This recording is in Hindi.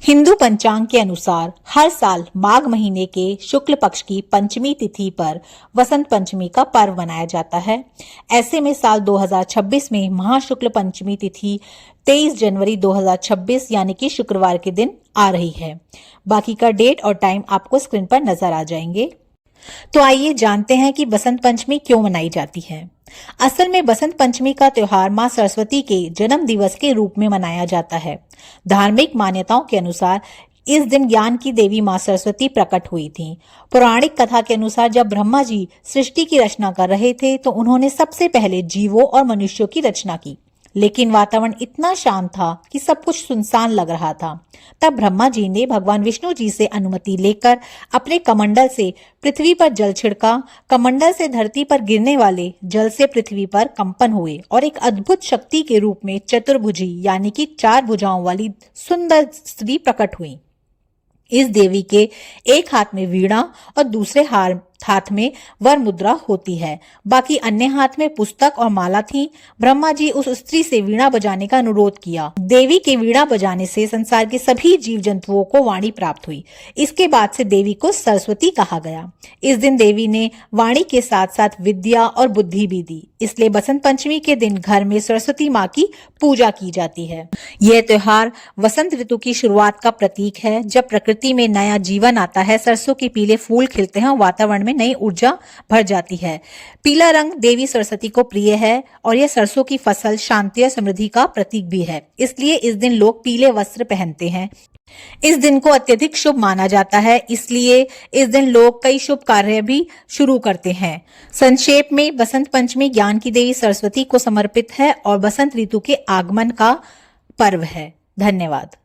हिंदू पंचांग के अनुसार हर साल माघ महीने के शुक्ल पक्ष की पंचमी तिथि पर वसंत पंचमी का पर्व मनाया जाता है। ऐसे में साल 2026 में महाशुक्ल पंचमी तिथि 23 जनवरी 2026 यानी कि शुक्रवार के दिन आ रही है। बाकी का डेट और टाइम आपको स्क्रीन पर नजर आ जाएंगे। तो आइए जानते हैं कि बसंत पंचमी क्यों मनाई जाती है। असल में बसंत पंचमी का त्योहार मां सरस्वती के जन्म दिवस के रूप में मनाया जाता है। धार्मिक मान्यताओं के अनुसार इस दिन ज्ञान की देवी मां सरस्वती प्रकट हुई थीं। पौराणिक कथा के अनुसार जब ब्रह्मा जी सृष्टि की रचना कर रहे थे तो उन्होंने सबसे पहले जीवों और मनुष्यों की रचना की, लेकिन वातावरण इतना शांत था कि सब कुछ सुनसान लग रहा था। तब ब्रह्मा जी ने भगवान विष्णु जी से अनुमति लेकर अपने कमंडल से पृथ्वी पर जल छिड़का। कमंडल से धरती पर गिरने वाले जल से पृथ्वी पर कंपन हुए और एक अद्भुत शक्ति के रूप में चतुर्भुजी यानी कि 4 भुजाओं वाली सुंदर स्त्री प्रकट हुई। इस देवी के एक हाथ में वीणा और दूसरे हाथ में वर मुद्रा होती है, बाकी अन्य हाथ में पुस्तक और माला थी। ब्रह्मा जी उस स्त्री से वीणा बजाने का अनुरोध किया। देवी के वीणा बजाने से संसार के सभी जीव जंतुओं को वाणी प्राप्त हुई। इसके बाद से देवी को सरस्वती कहा गया। इस दिन देवी ने वाणी के साथ साथ विद्या और बुद्धि भी दी, इसलिए बसंत पंचमी के दिन घर में सरस्वती माँ की पूजा की जाती है। यह त्योहार वसंत ऋतु की शुरुआत का प्रतीक है। जब प्रकृति में नया जीवन आता है, सरसों के पीले फूल खिलते हैं, वातावरण में नई ऊर्जा भर जाती है। पीला रंग देवी सरस्वती को प्रिय है और यह सरसों की फसल शांति और समृद्धि का प्रतीक भी है। इसलिए इस दिन लोग पीले वस्त्र पहनते हैं। इस दिन को अत्यधिक शुभ माना जाता है, इसलिए इस दिन लोग कई शुभ कार्य भी शुरू करते हैं। संक्षेप में बसंत पंचमी ज्ञान की देवी सरस्वती को समर्पित है और बसंत ऋतु के आगमन का पर्व है। धन्यवाद।